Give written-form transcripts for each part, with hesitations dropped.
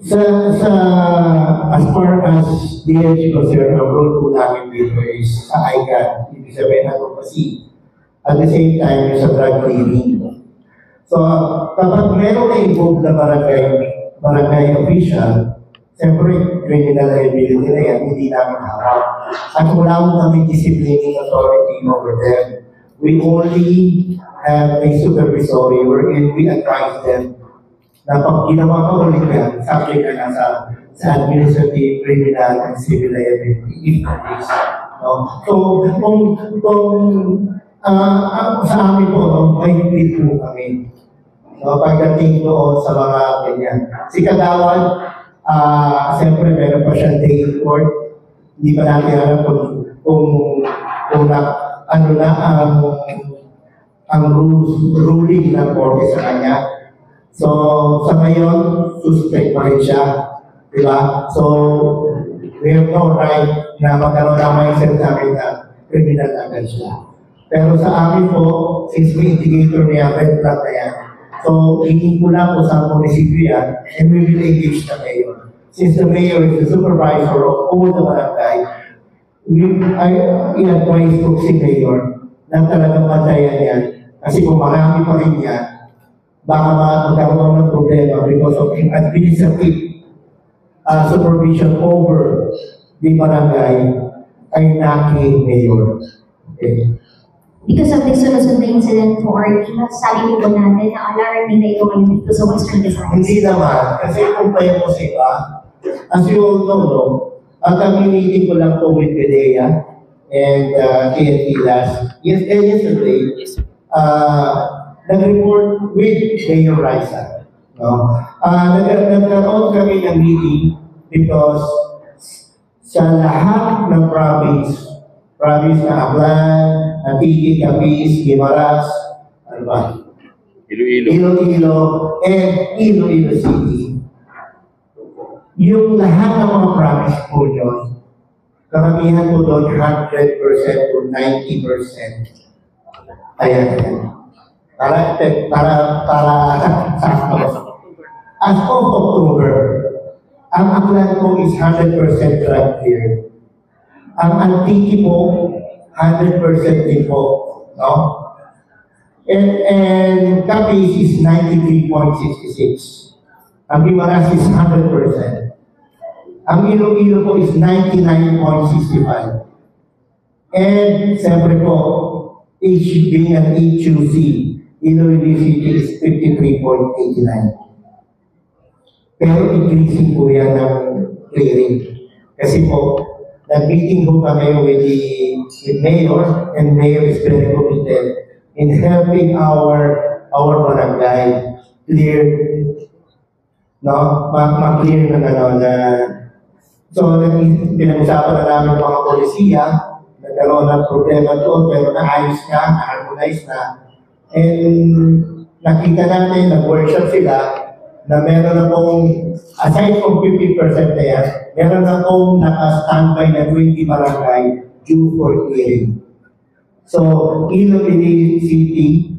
Sa, sa, as far as DH concerned, ang role po namin dito is sa ICAN, ibig sabihin advocacy. At the same time, sa drug clearing. So, kapag meron na involved na barangay official, siyempre, criminal liability na yan, hindi namin hawak. At wala mo kami disciplining authority over them. We only have a supervisory wherein we advise them na pag ginawa ka ulit yan, subject ka na sa administrative, criminal, and civil liability, if that is. No? So, sa amin po, may higpit po kami. No, pagdating doon sa mga ganyan. Si Kadawan, siyempre meron pa siyang day in court. Hindi pa natin alam kung ano na ang ruling ng korte sa kanya. So, sa ngayon, suspect pa rin siya. Diba? So, we have no right na magkaroon ng mindset namin na criminal agad siya. Pero sa amin po, since may indicator niya, red flag na yan, so, hindi ko lang po sa munisipyo yan, and we will engage the mayor. Since the mayor is the supervisor of all the barangay, I-advise po si mayor na talagang matayan yan. Kasi kung marami pa rin yan, baka magkaroon ng problema because of administrative supervision over the barangay ay naking mayor. Okay. Because of this sunod-sunod na incident po, sabi po natin na alarming na ito ngayon dito sa Western Visayas. Hindi naman, kasi kung kayo po siya, as you all know, ang kami-meeting ko lang po with PDEA and TNT yesterday, nag-report with Mayor Raisa. No? Nagkaroon kami ng meeting because sa lahat ng province na Aklan, Antique, Capiz, Guimaras, ano ba? Iloilo, and Iloilo City. Yung lahat ng mga province po yun, karamihan po doon 100% to 90%. Ayan. Para sakto. As of October, ang Aklan po is 100% drug clear. Ang Antique po, 100% din po, no? And Capiz is 93.66. Ang Guimaras is 100%. Ang Iloilo po is 99.65. And siyempre po, being an HUC, Iloilo City is 53.89. Pero increasing po yan ng clearing. Kasi po, nag-meeting po kami with Mayor, and Mayor is very committed in helping our barangay clear, no? Ma-clear na so, pinag-usapan na namin mga polisiya, nagkaroon ng problema doon, pero naayos na, na-harmonize na. And nakita natin, nag-workshop sila, na meron na pong, aside from 50% na yan, meron na pong naka-standby na 20 barangay due for clearing. So, Iloilo City,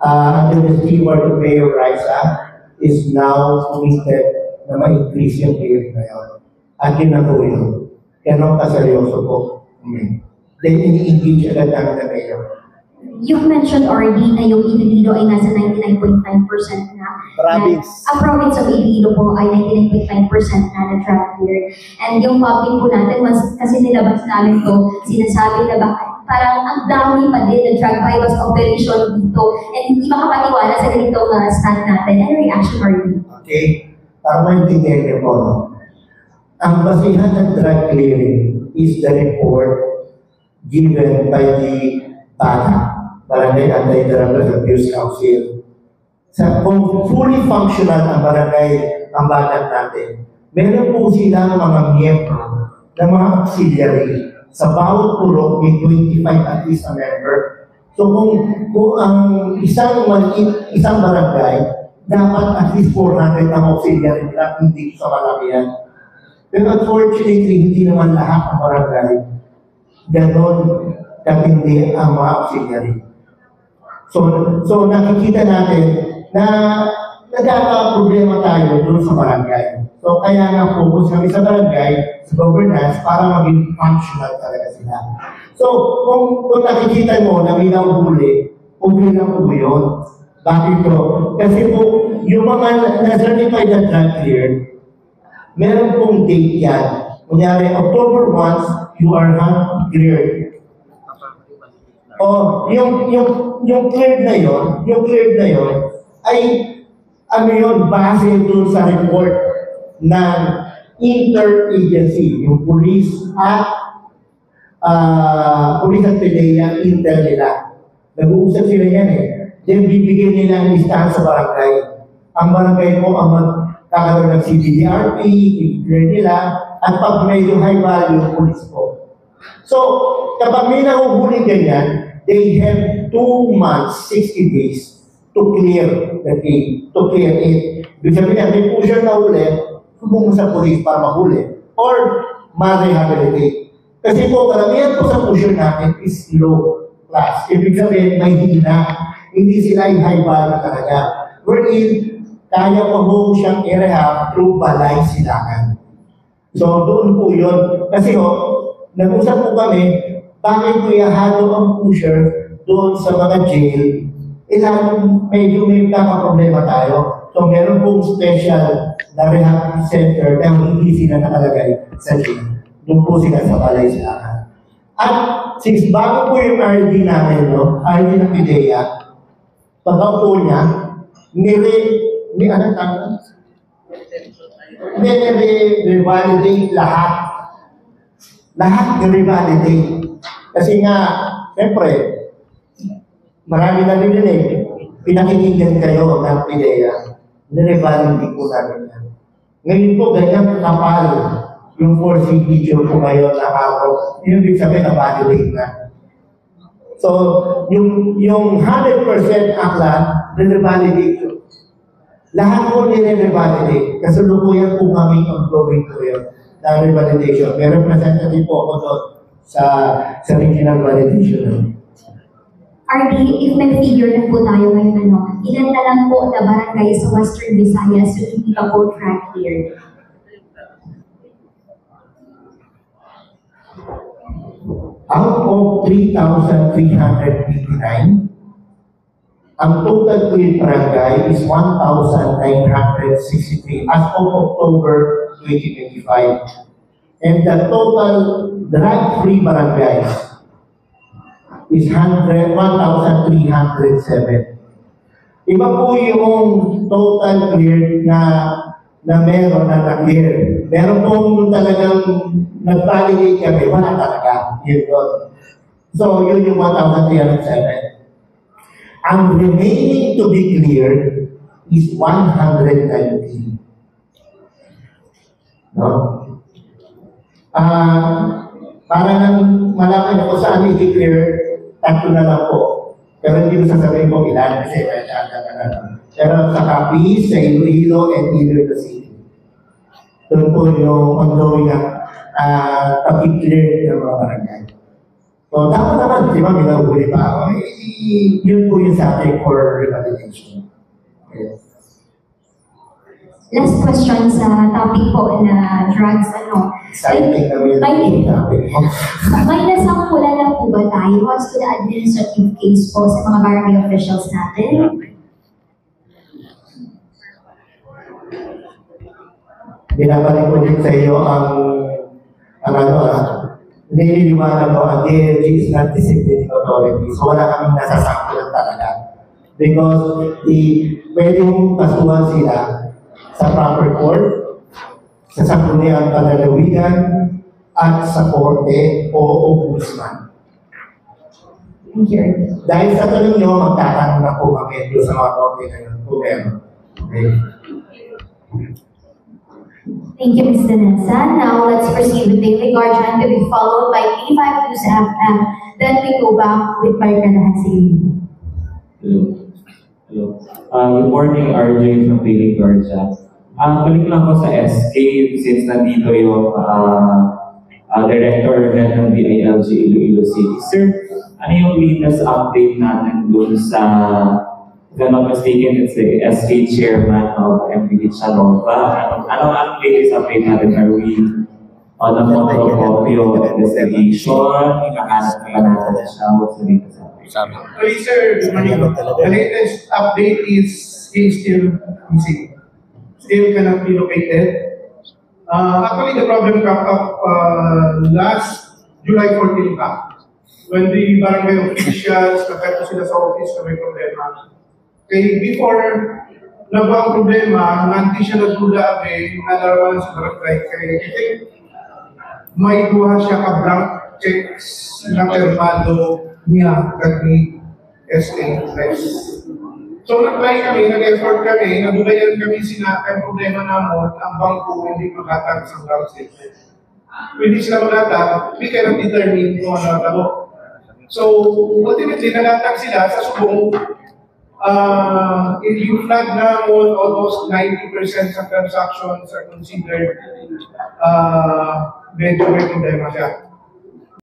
under the steward of Mayor Raisa, is now committed na ma-increase yung clearing na yun. At yun na po yun. Ganun kaseryoso po. Then, ini-engage agad namin na Mayor. You've mentioned already na yung Iloilo ay nasa 99.9% na. Province. Ang province of Iloilo po ay 99.9% na drug cleared. And yung public po natin, kasi nilabas namin to, sinasabi na parang ang dami pa din na drug bypass operation dito. And hindi makapaniwala sa ganitong stand natin. Ano reaction already? Okay. Para maintindihan niyo po, ang basihan ng drug clearing is the report given by the Barangay Anti-Drug Abuse Council. Kung fully functional ang bagat natin, meron po silang mga miyembro na mga auxiliary. Sa bawat pulok, may 25 at least a member. So kung ang isang barangay, dapat at least 400 ang auxiliary nila, hindi sa malakihan. Pero unfortunately, hindi naman lahat ng barangay ganon katindi ang mga auxiliary. So nakikita natin na nagkaka-problema tayo doon sa barangay. So kaya nga focus kami sa barangay, sa governance, para maging functional talaga sila. So kung nakikita mo na may nahuli, okay lang po yun. Bakit po? Kasi po, yung mga na-certified na drug cleared, meron pong date yan. Kunyari, October 1, you are not cleared. O, yung cleared na yon, ay, ano yun, base dun sa report ng interagency, yung police at PDEA, intel nila. Nag-uusap sila yan eh. Then bibigyan nila ang listahan sa barangay. Ang barangay mo ang magkakaroon ng CBDRP, i-clear nila, at pag may yung high value, police po. So, kapag may nahuhuli ganyan, they have 2 months, 60 days to clear the case, to clear it. Ibig sabihin, may pusher na huli, sumungo sa police para mahuli, or ma-rehabilitate. Kasi po, karamihan po sa pusher natin is low class. Ibig sabihin, may hina. Hindi sila yung high value talaga. Wherein, kaya pa po siyang i-rehab through balay silangan. So, doon po yun. Kasi nag-usap po kami, bakit po ihahalo ang pusher doon sa mga jail? Ilang medyo may problema tayo. So, meron pong special na rehab center na hindi sila nakalagay sa jail. Doon po sila sa balay silangan. At since bago po yung RD namin, RD ng PDEA, pagkaupo niya, nire-validate lahat. Lahat nire-validate. Kasi nga, siyempre, marami na rin pinakikinggan kayo ng PDEA. Nire-validate po namin yan. Ngayon po, ganyan kapal yung 4C video po ngayon na ako. Yung ibig sabihin na validate na. So, yung 100% aklan, nire-validate yun. Lahat po nire-validate. Kasalukuyan po kami ongoing po yun na revalidation. May representative po ako doon sa regional validation. RD, if may figure na po tayo ngayon, ilan na lang po na barangay sa Western Visayas yung hindi pa po track cleared? Out of 3,389, ang total cleared barangay is 1,963 as of October 2025. And the total drug-free barangays is 1,307. Iba po yung total cleared na meron na na-clear. Meron pong talagang nag-validate kami, wala talaga. Yun. So, yun yung 1,307. Ang remaining to be cleared is 119. No? Para nang malaman ako saan i-clear, tatlo na lang po. Pero hindi ko sasabihin ko ilan kasi may chance na lang. Pero sa Capiz, sa Iloilo, and Iloilo City. Doon po yung ongoing pag-clear ng mga barangay. So, dapat naman, di ba, may nahuli pa ako. Yun po yung subject for revalidation. Yes. Last question sa topic po na drugs, Exciting namin yung topic. May nasangkulan na po ba tayo as to the administrative case po sa mga barangay officials natin? Binabalik ko din sa iyo ang nililiwanag ko, ang DLG is not disciplining authority. So wala kaming nasasangkulan talaga. Because pwede mong kasuhan sila sa proper court, sa sangguniang palalawigan, at sa korte o ombudsman. Thank you. Dahil sa tanong nyo, magtatanong na po kami doon sa mga korte na yun. Okay. Thank you, Mr. Nelson. Now, let's proceed with Daily Guardian to be followed by P5 News FM. Then we go back with Barkadahan Singh. Hello. Good morning, RJ from Daily Guardian. Balik lang ako sa SK since nandito yung Director Head ng DILG Iloilo City. Sir, ano yung latest update natin dun sa if I'm not mistaken, it's the SK chairman of MPD Chanova. Anong latest update natin? Are we on a photocopy of investigation? Hinahanap na natin siya. What's the latest update? Actually, sir, good morning. The latest update is he's still missing. Still cannot be located. Actually, the problem came up last July 14 pa. When the barangay officials nagkato sila sa office na may problema. Okay, before nagwa ang problema, nanti siya nagtula nalarawan sa barangay. Kaya I think may duha siya ka blank checks na permado niya kag SK Press. So nag-try kami, nag-effort kami, nabugayan kami sina ang problema namon, ang bangko hindi makatag sa bank statement. Pwede sila magatag, we cannot determine kung ano natabo. So ultimately, nagatag sila sa subong, yung flag namon, almost 90% sa transactions are considered medyo may problema siya.